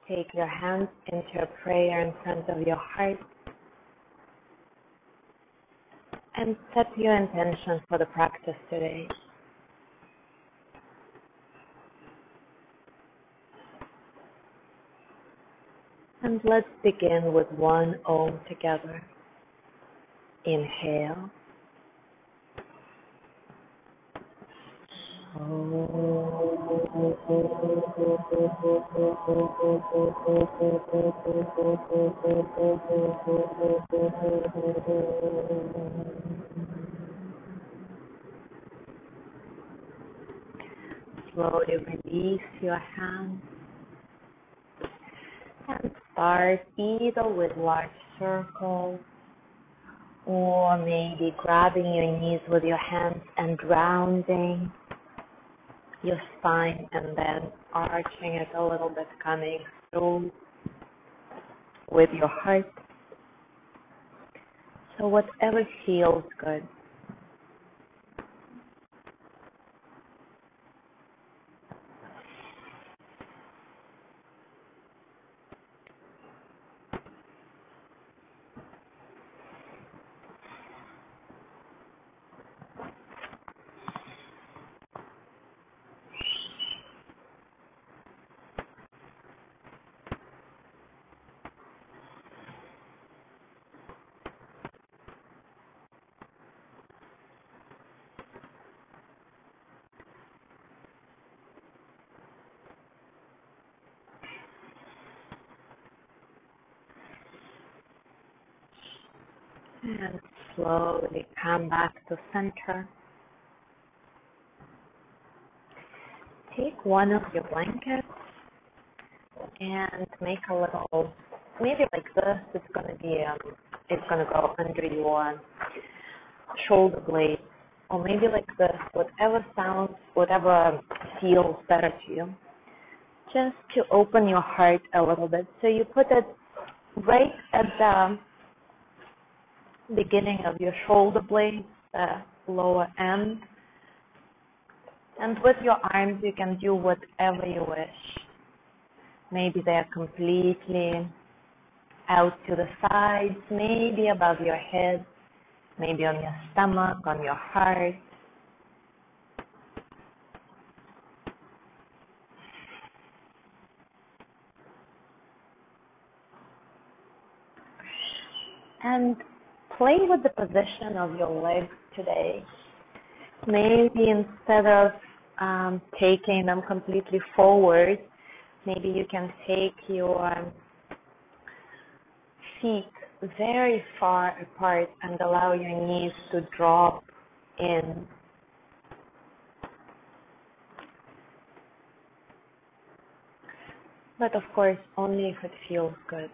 Take your hands into a prayer in front of your heart and set your intention for the practice today. And let's begin with one Om together. Inhale. Slowly release your hands and start either with large circles or maybe grabbing your knees with your hands and grounding your spine and then arching it a little bit, coming through with your heart. So whatever feels good. And slowly come back to center. Take one of your blankets and make a little, maybe like this. It's gonna go under your shoulder blade, or maybe like this. Whatever feels better to you. Just to open your heart a little bit. So you put it right at the beginning of your shoulder blade, the lower end. And with your arms, you can do whatever you wish. Maybe they're completely out to the sides, maybe above your head, maybe on your stomach, on your heart. And play with the position of your legs today. Maybe instead of taking them completely forward, maybe you can take your feet very far apart and allow your knees to drop in. But of course, only if it feels good.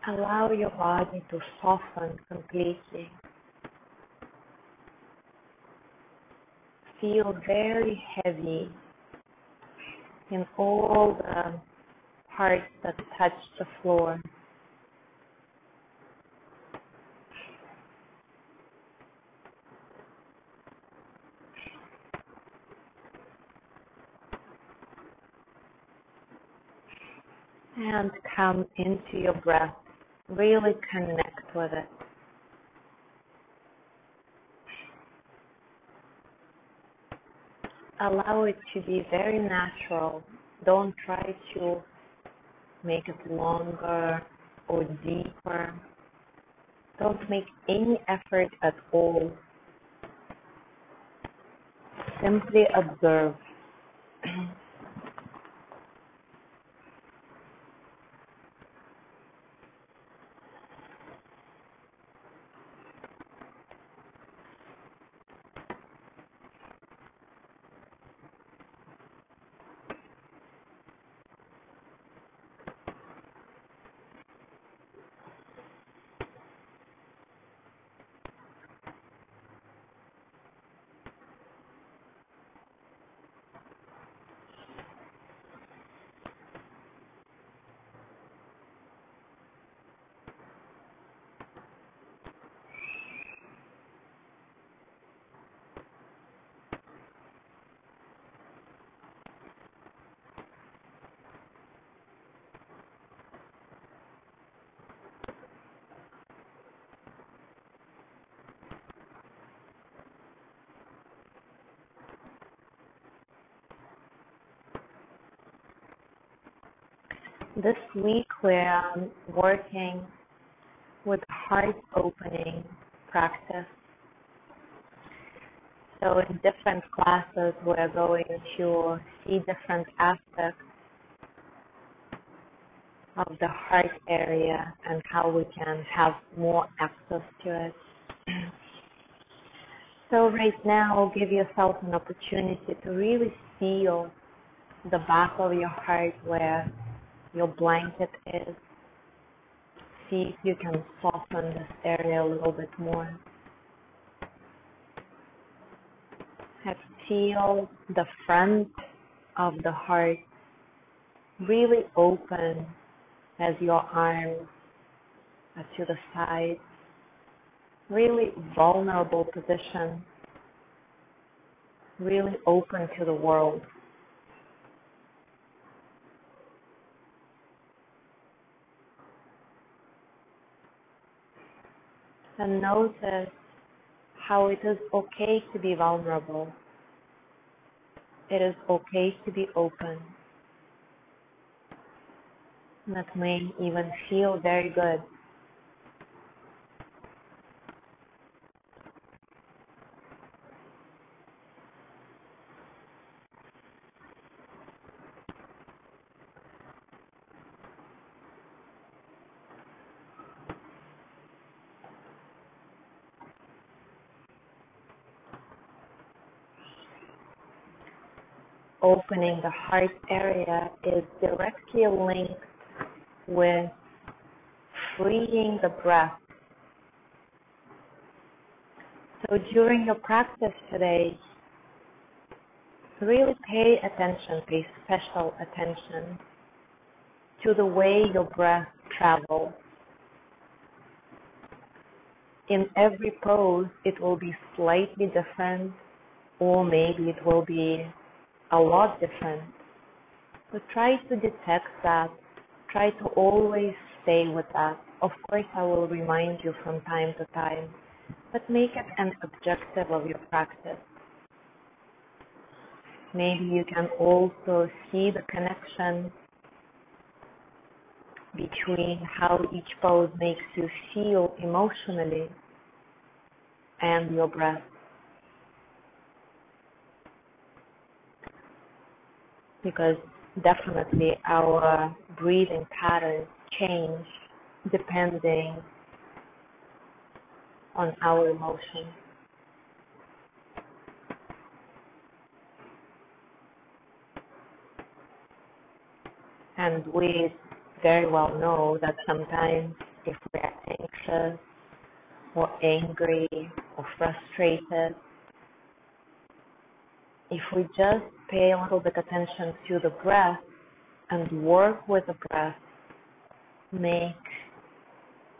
Allow your body to soften completely. Feel very heavy in all the parts that touch the floor. And come into your breath. Really connect with it. Allow it to be very natural. Don't try to make it longer or deeper. Don't make any effort at all. Simply observe. This week we're working with heart opening practice. So in different classes we're going to see different aspects of the heart area and how we can have more access to it. So right now, give yourself an opportunity to really feel the back of your heart where your blanket is. See if you can soften this area a little bit more. And feel the front of the heart really open as your arms are to the side. Really vulnerable position, really open to the world. And notice how it is okay to be vulnerable. It is okay to be open. That may even feel very good. Opening the heart area is directly linked with freeing the breath. So during your practice today, really pay attention, pay special attention to the way your breath travels. In every pose, it will be slightly different, or maybe it will be a lot different. So try to detect that. Try to always stay with that. Of course, I will remind you from time to time, but make it an objective of your practice. Maybe you can also see the connection between how each pose makes you feel emotionally and your breath. Because definitely our breathing patterns change depending on our emotions. And we very well know that sometimes if we're anxious or angry or frustrated, if we just pay a little bit attention to the breath and work with the breath, make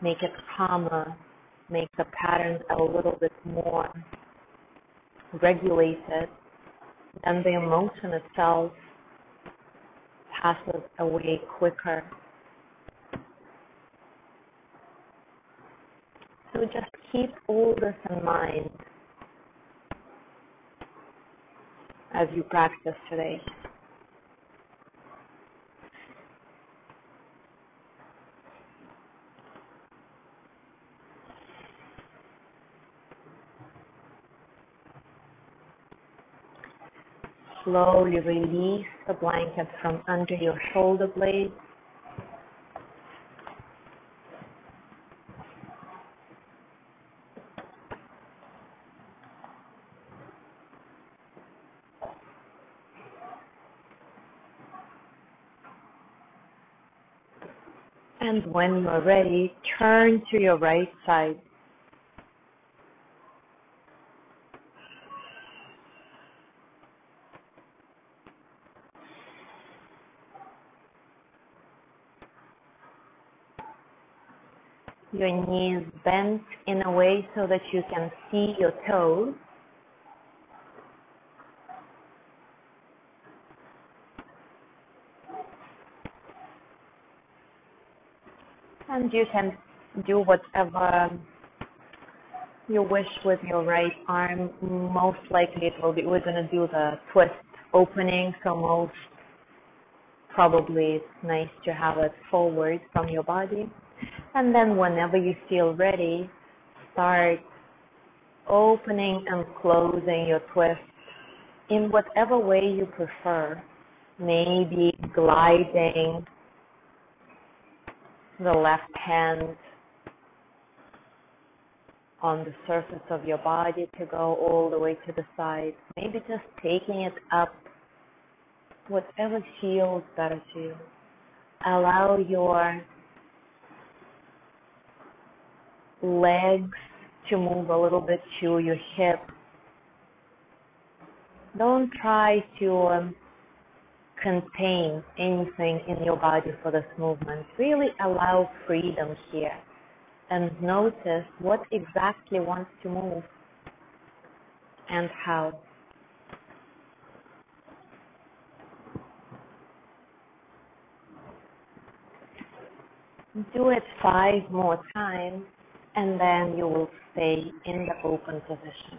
it calmer, make the patterns a little bit more regulated, then the emotion itself passes away quicker. So just keep all this in mind as you practice today. Slowly release the blanket from under your shoulder blades. And when you're ready, turn to your right side. Your knees bent in a way so that you can see your toes. And you can do whatever you wish with your right arm. Most likely it will be, we're going to do the twist opening, so most Probably it's nice to have it forward from your body. And then whenever you feel ready, start opening and closing your twist in whatever way you prefer. Maybe gliding the left hand on the surface of your body to go all the way to the side. Maybe just taking it up, whatever feels better to you. Allow your legs to move a little bit to your hips. Don't try to contain anything in your body for this movement. Really allow freedom here and notice what exactly wants to move and how. Do it 5 more times and then you will stay in the open position.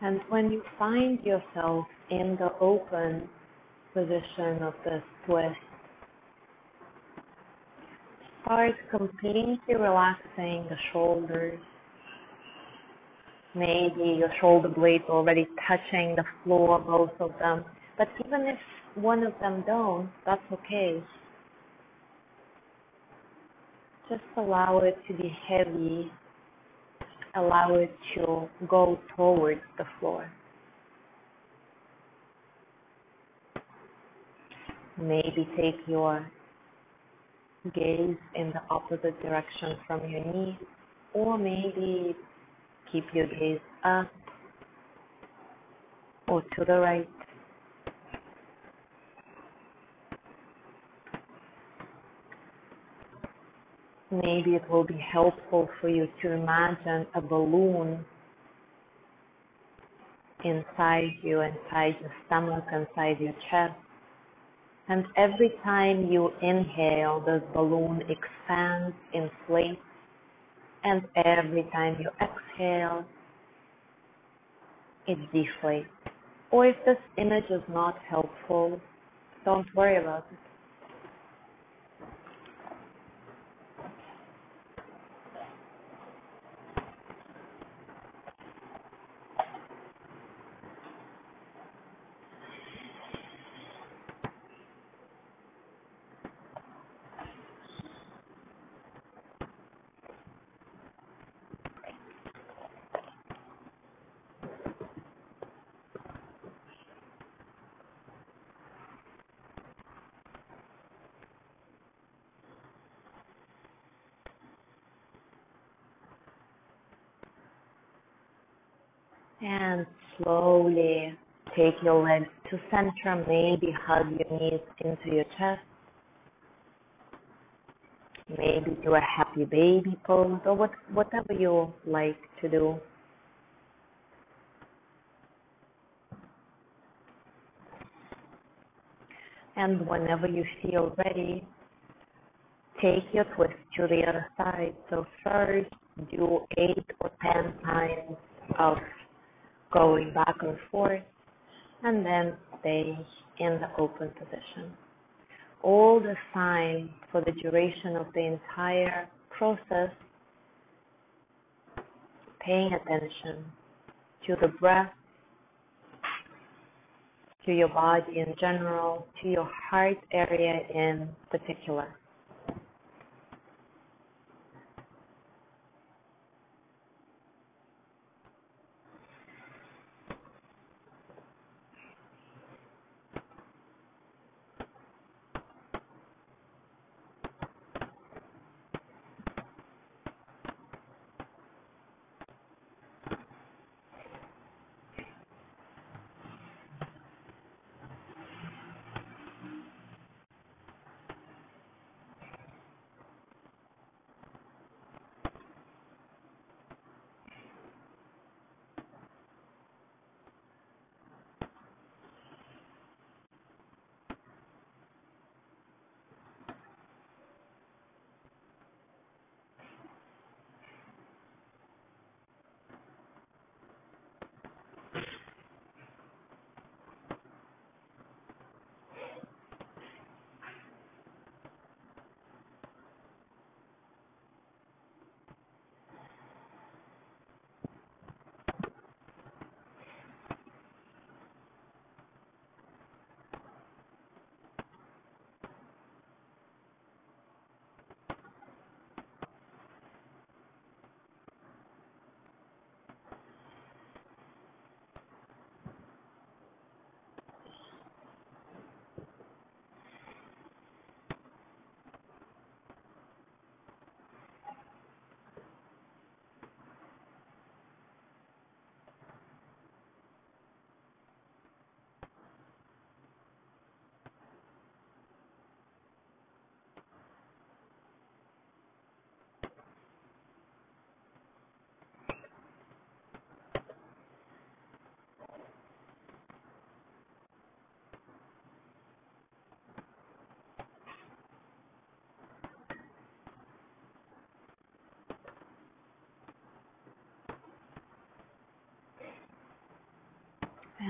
And when you find yourself in the open position of this twist, start completely relaxing the shoulders. Maybe your shoulder blades already touching the floor, both of them. But even if one of them don't, that's okay. Just allow it to be heavy. Allow it to go towards the floor. Maybe take your gaze in the opposite direction from your knee, or maybe keep your gaze up or to the right. Maybe it will be helpful for you to imagine a balloon inside you, inside your stomach, inside your chest. And every time you inhale, this balloon expands, inflates, and every time you exhale, it deflates. Or if this image is not helpful, don't worry about it. And slowly take your legs to center, maybe hug your knees into your chest. Maybe do a happy baby pose or whatever you like to do. And whenever you feel ready, take your twist to the other side. So first do 8 or 10 times of going back and forth, and then stay in the open position. All the time, for the duration of the entire process, paying attention to the breath, to your body in general, to your heart area in particular.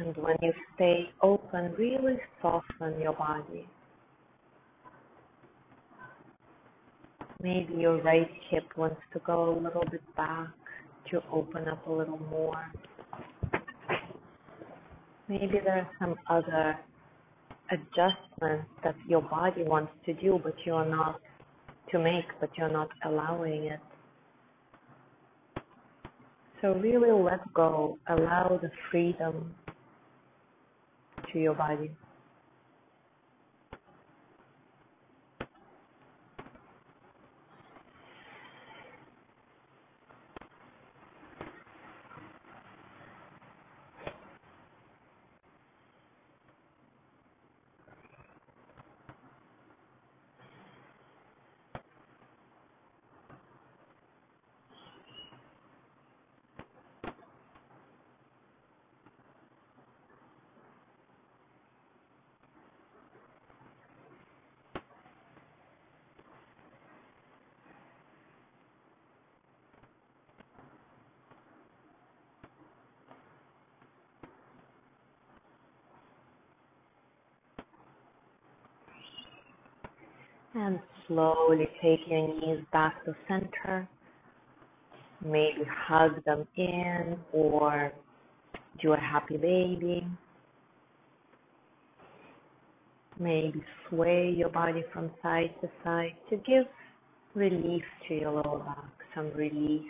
And when you stay open, really soften your body. Maybe your right hip wants to go a little bit back to open up a little more. Maybe there are some other adjustments that your body wants to do, but you're not but you're not allowing it. So really let go, allow the freedom to your body. And slowly take your knees back to center. Maybe hug them in or do a happy baby. Maybe sway your body from side to side to give relief to your lower back, some release.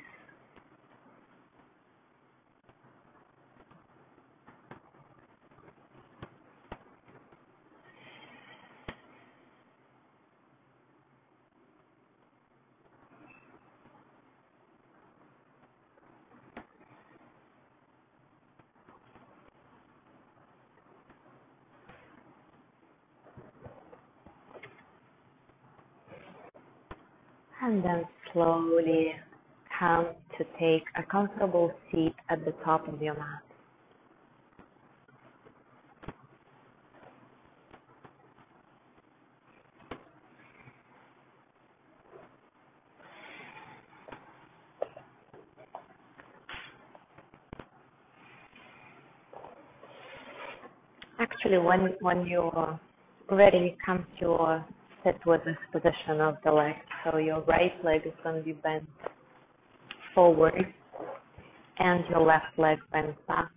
And then slowly come to take a comfortable seat at the top of your mat. Actually, when you're ready, come to sit with this position of the leg. So your right leg is going to be bent forward and your left leg bent back.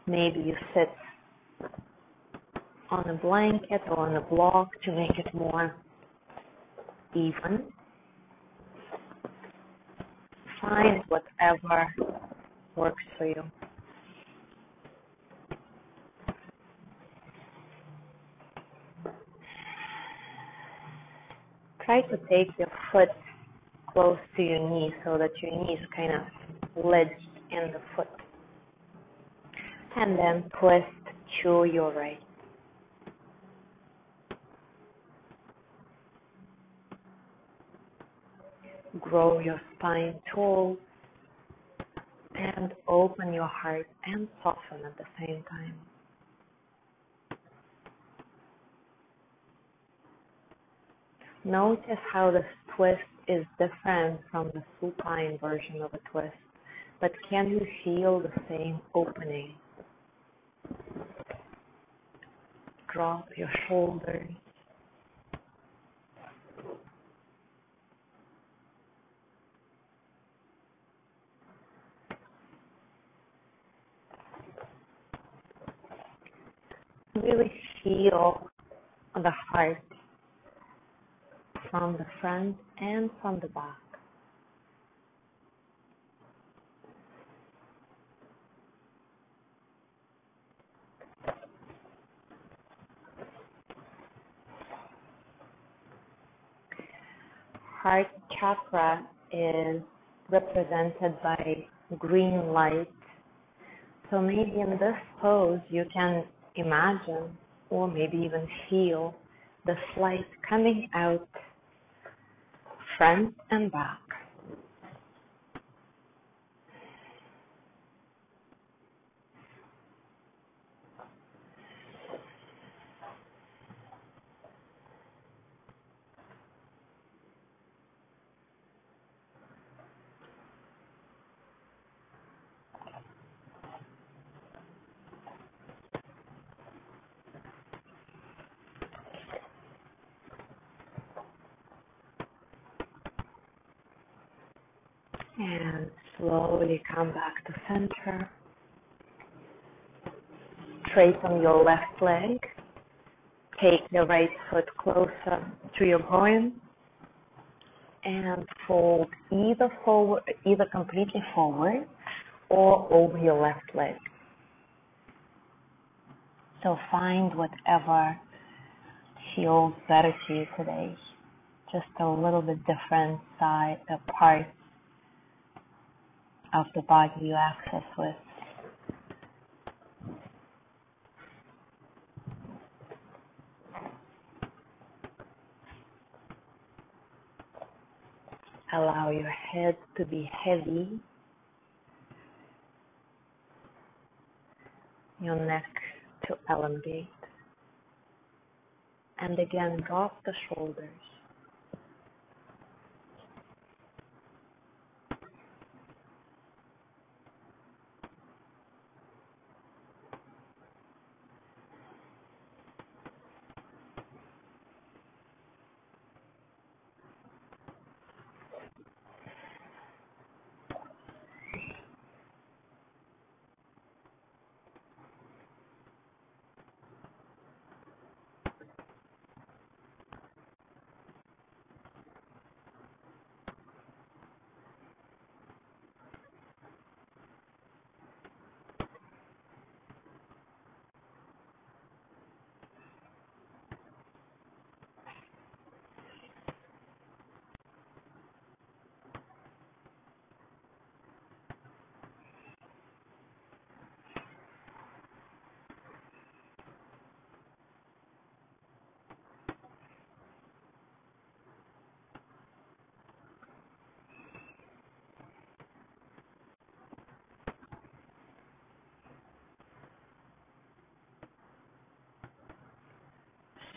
Maybe you sit on a blanket or on a block to make it more even. Find whatever works for you. Try to take your foot close to your knee so that your knee is kind of ledged in the foot. And then twist to your right. Grow your spine tall and open your heart and soften at the same time. Notice how this twist is different from the supine version of a twist, but can you feel the same opening? Drop your shoulders. Really feel the heart from the front and from the back. Heart chakra is represented by green light. So maybe in this pose you can imagine or maybe even feel the light coming out front and back. And slowly come back to center. Straighten your left leg. Take your right foot closer to your groin and fold either completely forward or over your left leg. So find whatever feels better to you today. Just a little bit different part of the body you access with. Allow your head to be heavy, your neck to elongate, and again drop the shoulders.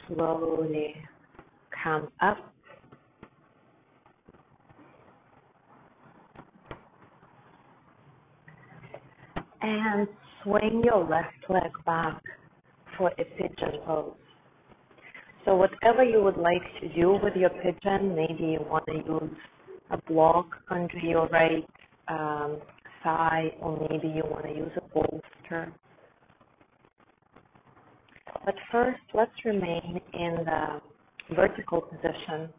Slowly come up and swing your left leg back for a pigeon pose. So whatever you would like to do with your pigeon, maybe you want to use a block under your right thigh, or maybe you want to use a bolster. But first, let's remain in the vertical position.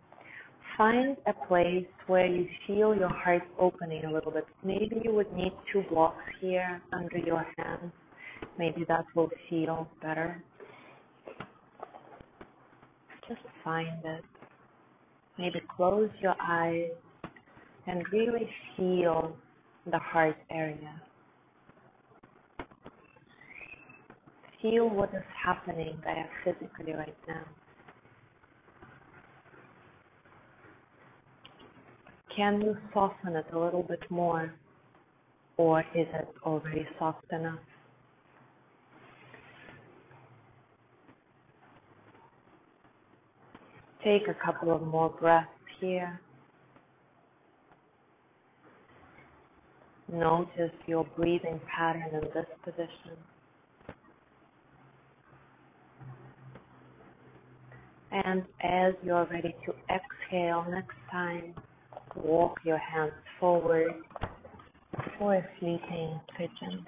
Find a place where you feel your heart opening a little bit. Maybe you would need 2 blocks here under your hands. Maybe that will feel better. Just find it. Maybe close your eyes and really feel the heart area. Feel what is happening there physically right now. Can you soften it a little bit more, or is it already soft enough? Take a couple of more breaths here. Notice your breathing pattern in this position. And as you're ready to exhale next time, walk your hands forward for a fleeting pigeon.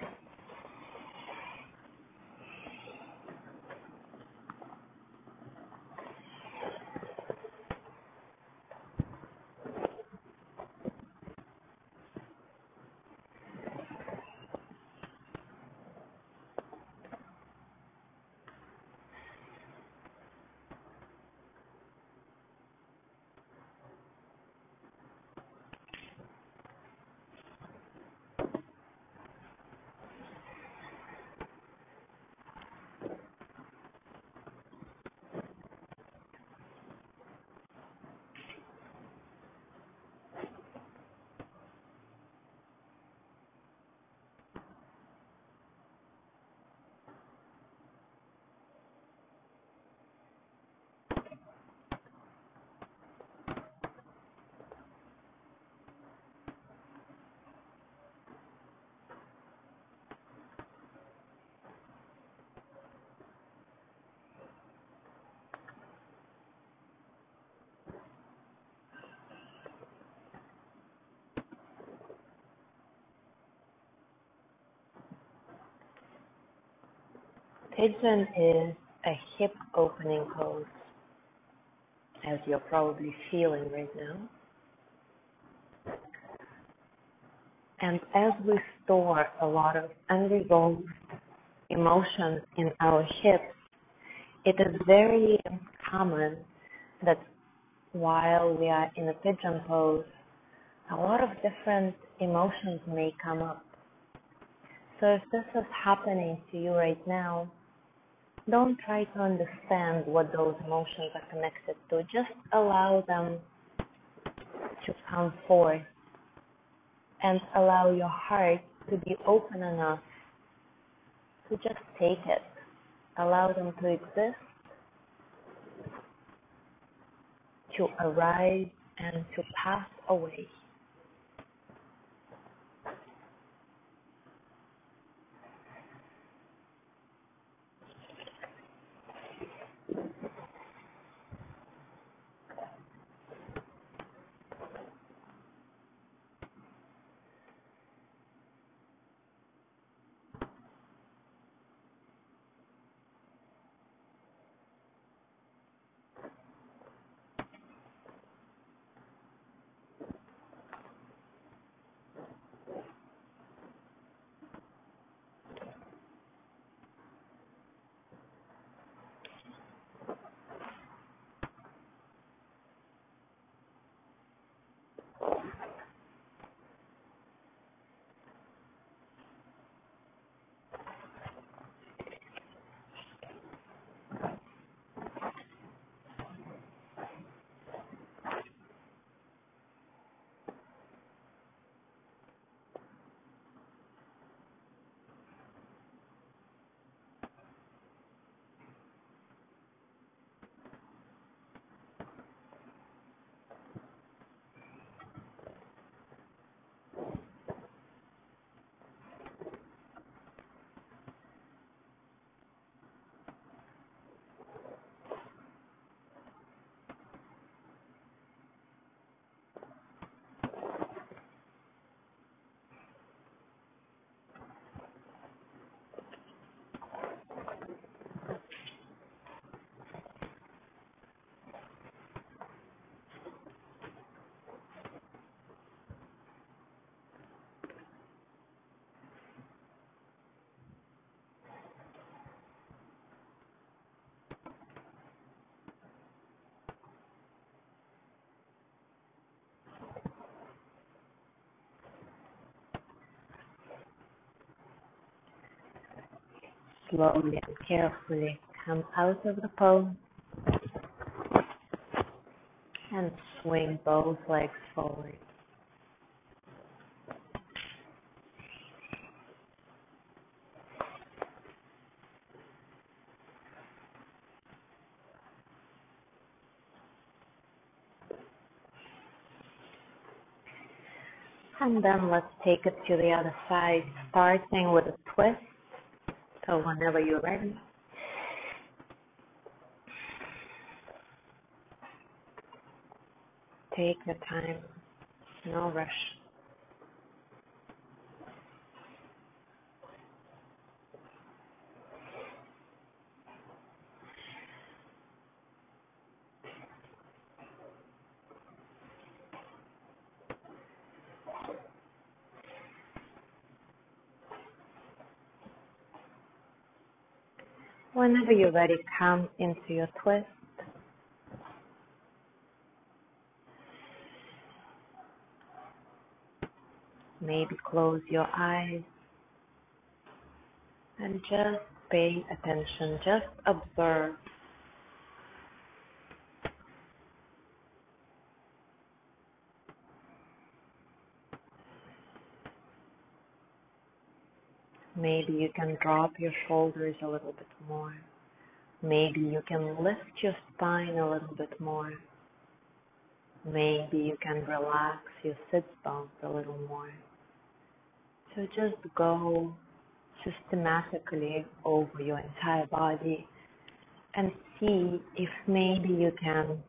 Pigeon is a hip opening pose, as you're probably feeling right now. And as we store a lot of unresolved emotions in our hips, it is very common that while we are in a pigeon pose, a lot of different emotions may come up. So if this is happening to you right now, don't try to understand what those emotions are connected to. Just allow them to come forth and allow your heart to be open enough to just take it. Allow them to exist, to arise, and to pass away. Slowly and carefully come out of the pose and swing both legs forward. And then let's take it to the other side, starting with a twist. So whenever you're ready, take your time, no rush. Whenever you're ready, come into your twist. Maybe close your eyes and just pay attention, just observe. Maybe you can drop your shoulders a little bit more. Maybe you can lift your spine a little bit more. Maybe you can relax your sit bones a little more. So just go systematically over your entire body and see if maybe you can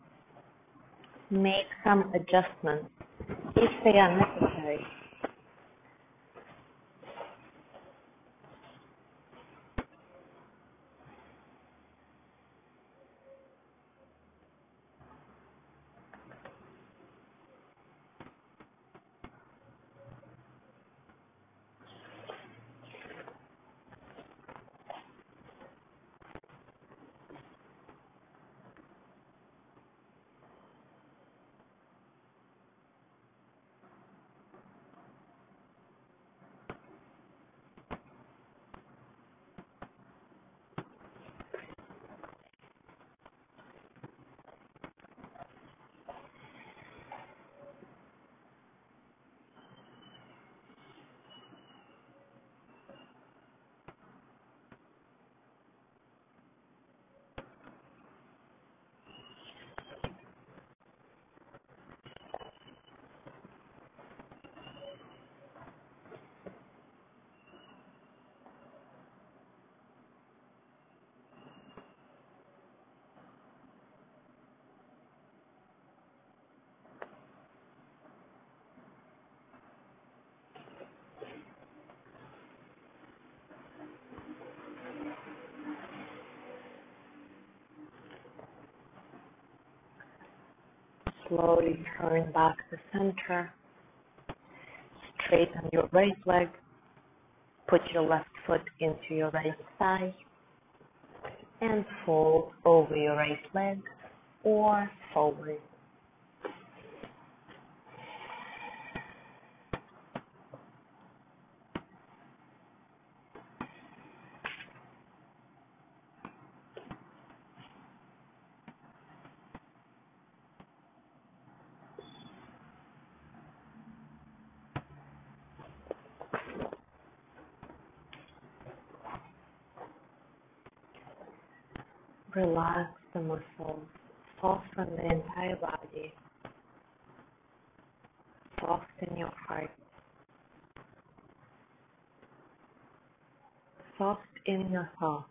make some adjustments if they are necessary. slowly turn back to center. Straighten your right leg. Put your left foot into your right thigh and fold over your right leg or forward. Relax the muscles, soften the entire body, soften your heart, soften your thoughts.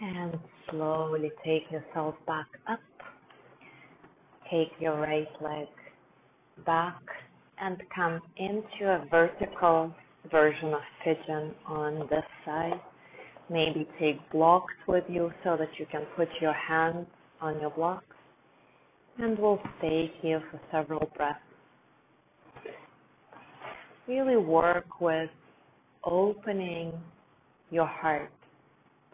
And slowly take yourself back up. Take your right leg back and come into a vertical version of pigeon on this side. Maybe take blocks with you so that you can put your hands on your blocks. And we'll stay here for several breaths. Really work with opening your heart,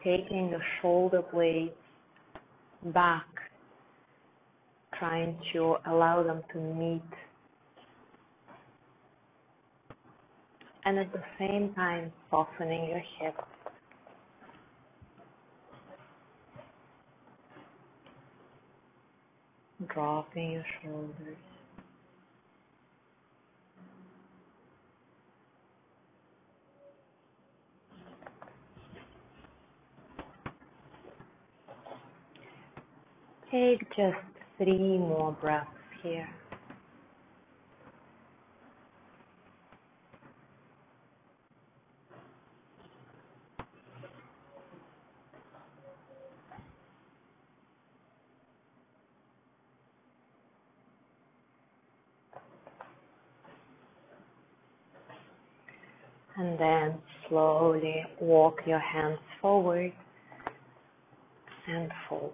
taking your shoulder blades back, trying to allow them to meet, and at the same time softening your hips. Dropping your shoulders. Take just 3 more breaths here. And then slowly walk your hands forward and fold.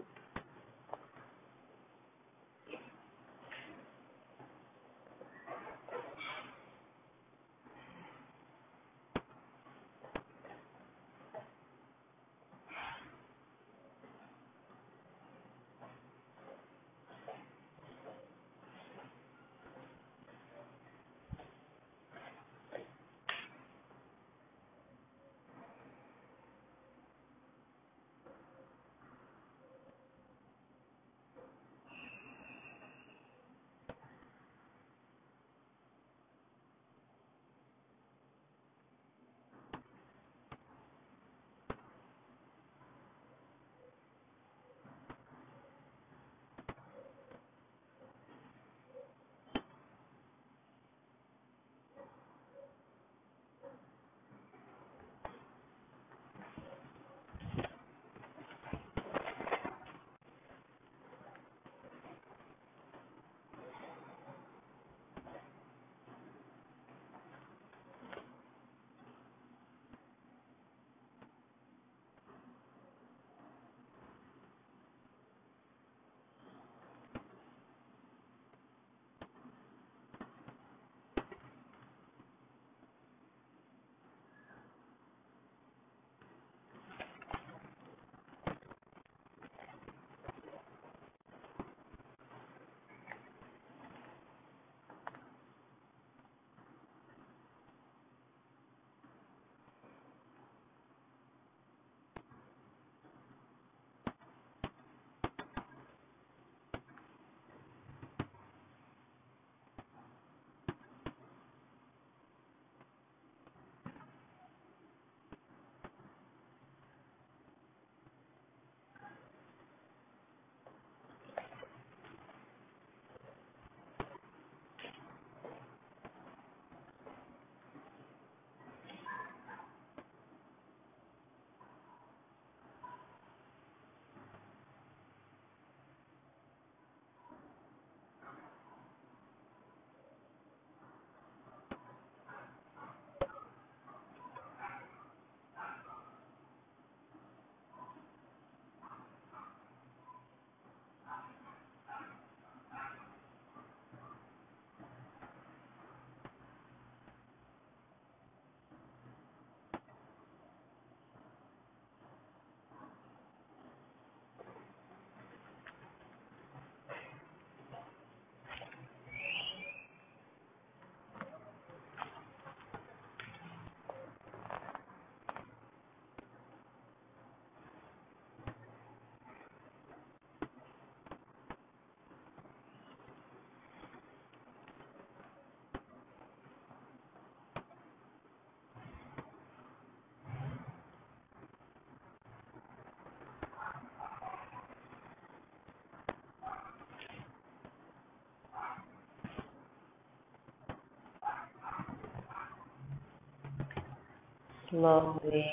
slowly,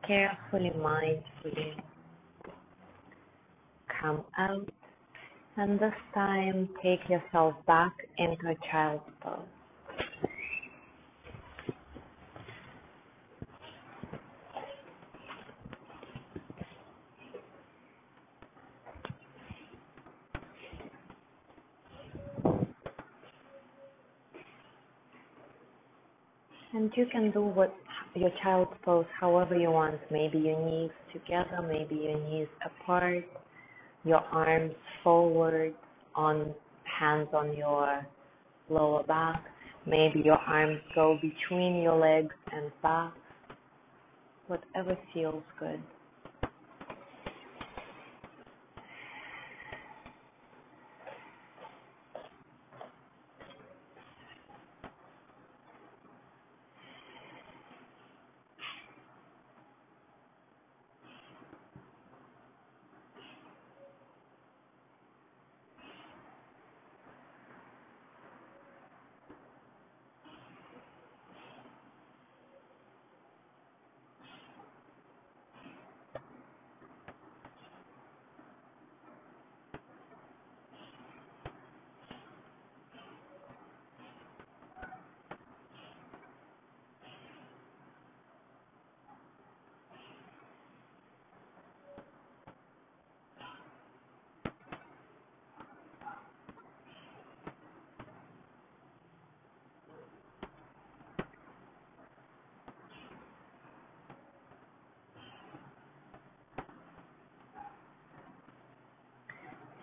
carefully, mindfully come out, and this time take yourself back into a child's pose. And you can do your child's pose however you want. Maybe your knees together, maybe your knees apart, your arms forward, on hands on your lower back. Maybe your arms go between your legs and back. Whatever feels good.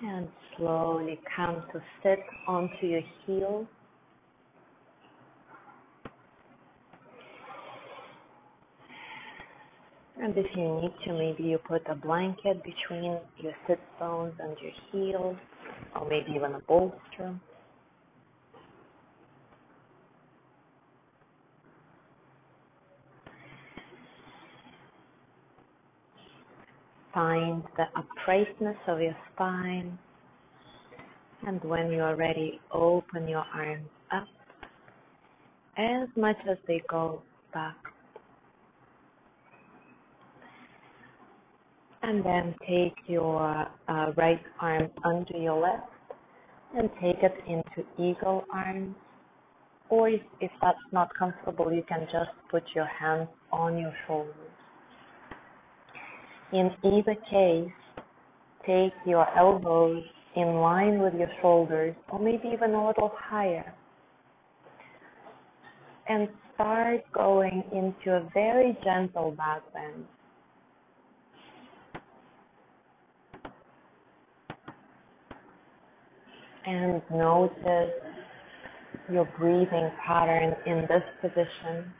And slowly come to sit onto your heels. And if you need to, maybe you put a blanket between your sit bones and your heels, or maybe even a bolster. Find the uprightness of your spine, and when you are ready, open your arms up as much as they go back. And then take your right arm under your left and take it into eagle arms. Or if that's not comfortable, you can just put your hands on your shoulders. In either case, take your elbows in line with your shoulders, or maybe even a little higher. And start going into a very gentle back bend. And notice your breathing pattern in this position.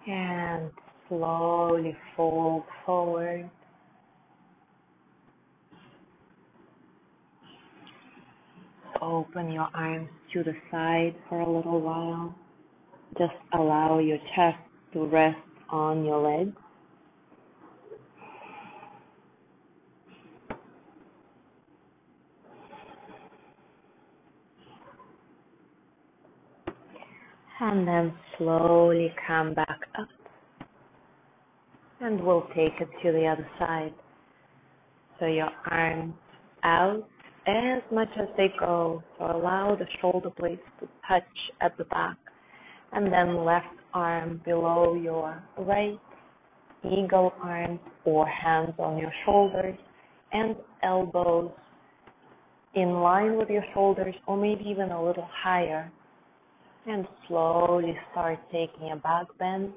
And slowly fold forward. Open your arms to the side for a little while. Just allow your chest to rest on your legs. And then slowly come back up. And we'll take it to the other side. So your arms out as much as they go. So allow the shoulder blades to touch at the back. And then left arm below your right, eagle arms or hands on your shoulders, and elbows in line with your shoulders, or maybe even a little higher. And slowly start taking a back bend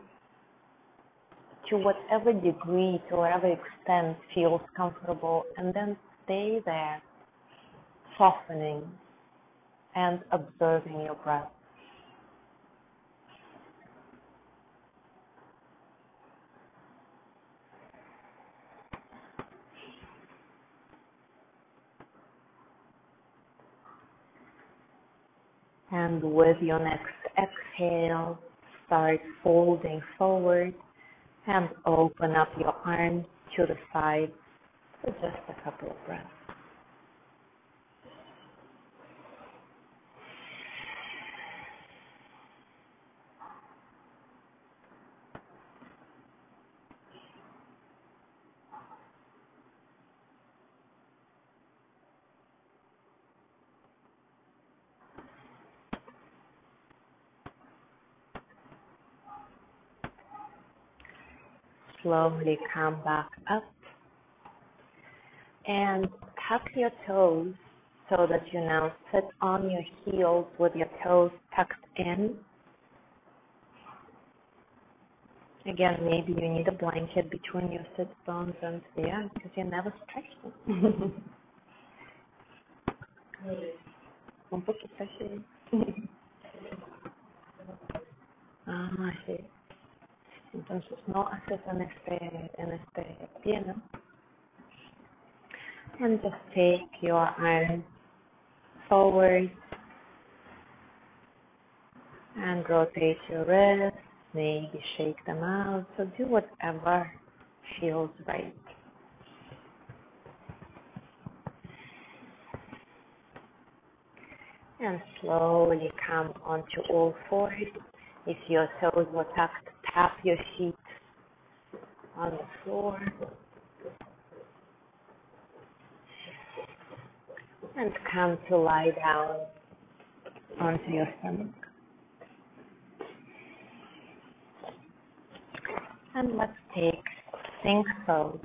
to whatever degree, to whatever extent feels comfortable, and then stay there, softening and observing your breath. And with your next exhale, start folding forward, And open up your arms to the side for just a couple of breaths. Slowly come back up and tuck your toes so that you now sit on your heels with your toes tucked in. Again, maybe you need a blanket between your sit bones and because you never stretch them. Un poquito así. Sí. Entonces no haces en este pie, ¿no? And just take your arms forward and rotate your wrists. Maybe shake them out. So do whatever feels right. And slowly come onto all fours. If your toes were tucked, tap your feet on the floor. And come to lie down onto your stomach. And let's take think pose.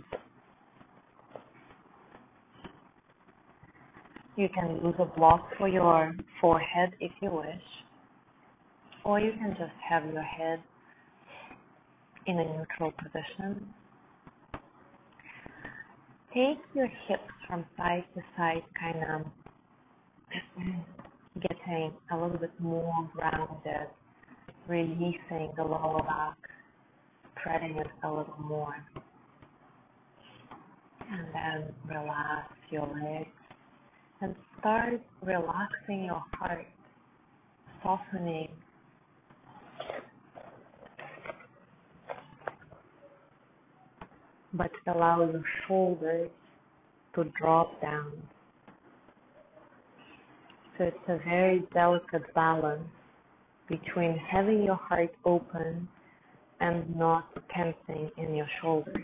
You can use a block for your forehead if you wish, or you can just have your head in a neutral position. Take your hips from side to side, kind of getting a little bit more grounded, releasing the lower back, spreading it a little more. And then relax your legs and start relaxing your heart, softening. But allow your shoulders to drop down. So it's a very delicate balance between having your heart open and not tensing in your shoulders.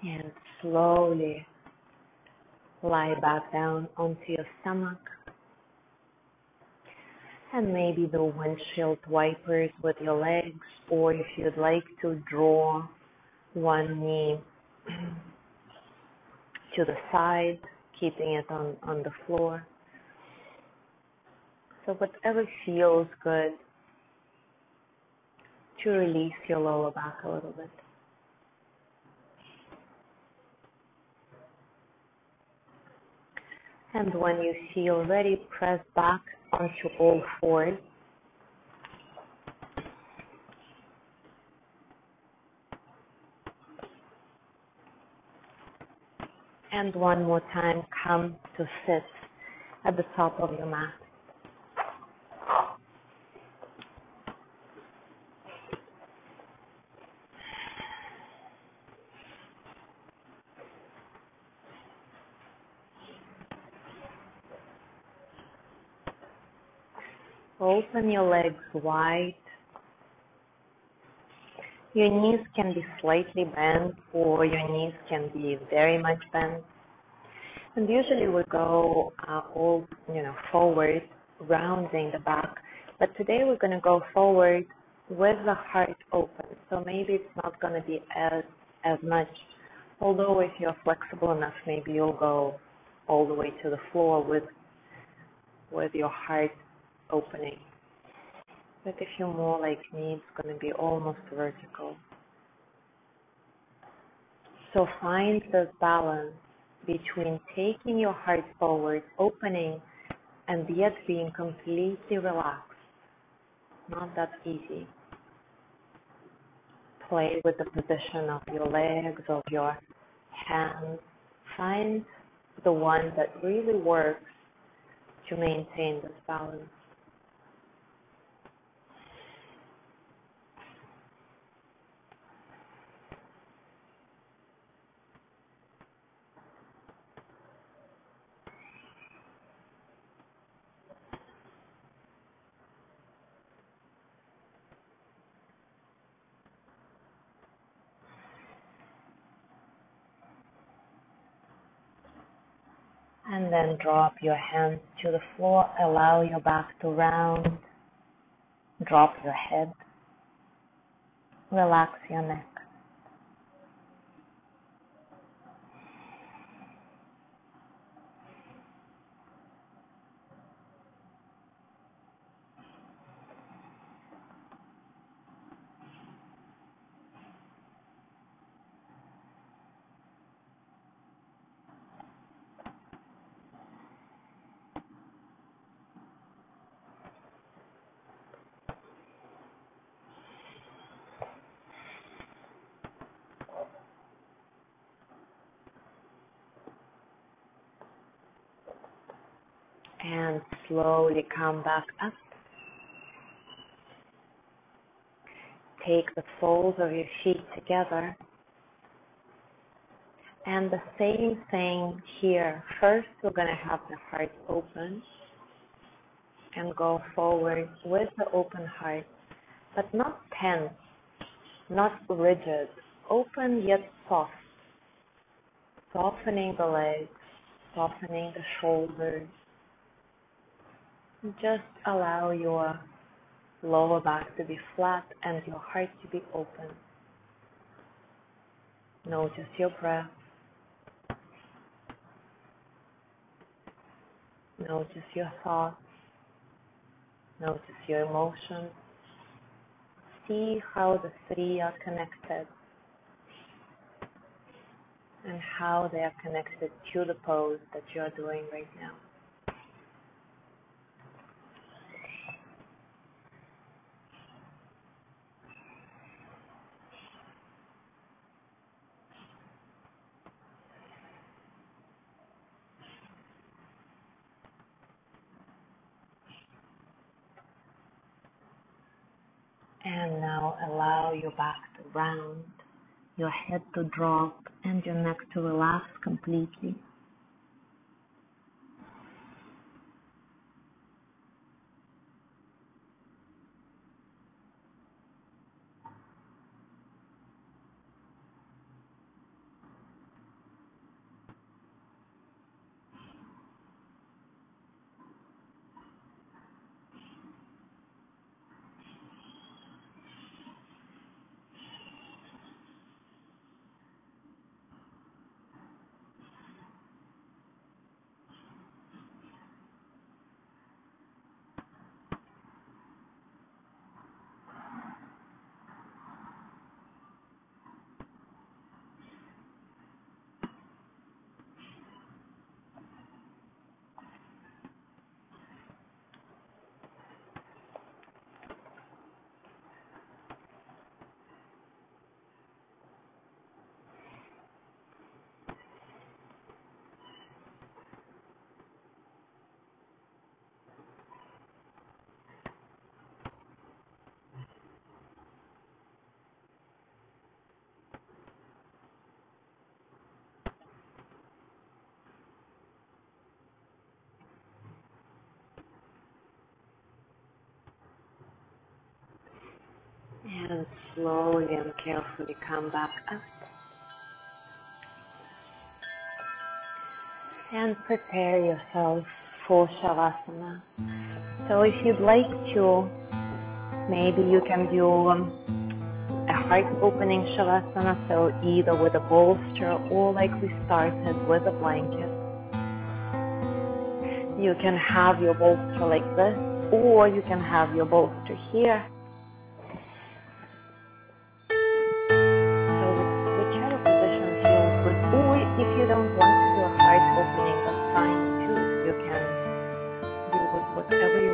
And slowly lie back down onto your stomach. And maybe the windshield wipers with your legs, or if you'd like to draw one knee to the side, keeping it on the floor. So whatever feels good to release your lower back a little bit. And when you feel ready, press back onto all fours. And one more time, come to sit at the top of your mat. Open your legs wide. Your knees can be slightly bent or your knees can be very much bent. And usually we go all, forward, rounding the back. But today we're going to go forward with the heart open. So maybe it's not going to be as much. Although if you're flexible enough, maybe you'll go all the way to the floor with your heart opening. But if you're more like me, it's going to be almost vertical. So find this balance between taking your heart forward, opening, and yet being completely relaxed. Not that easy. Play with the position of your legs, of your hands. Find the one that really works to maintain this balance. And then drop your hands to the floor. Allow your back to round. Drop your head. Relax your neck. And slowly come back up. Take the soles of your feet together. And the same thing here. First, we're going to have the heart open and go forward with the open heart, but not tense, not rigid. Open yet soft. Softening the legs, softening the shoulders. Just allow your lower back to be flat and your heart to be open. Notice your breath. Notice your thoughts. Notice your emotions. See how the three are connected and how they are connected to the pose that you are doing right now. And now allow your back to round, your head to drop, and your neck to relax completely. slowly and carefully come back up. And prepare yourself for Shavasana. So if you'd like to, maybe you can do a heart opening Shavasana, so either with a bolster or like we started with a blanket. You can have your bolster like this, or you can have your bolster here. So whichever position feels good, or if you don't want to do a heart opening, that's fine too. You can do whatever you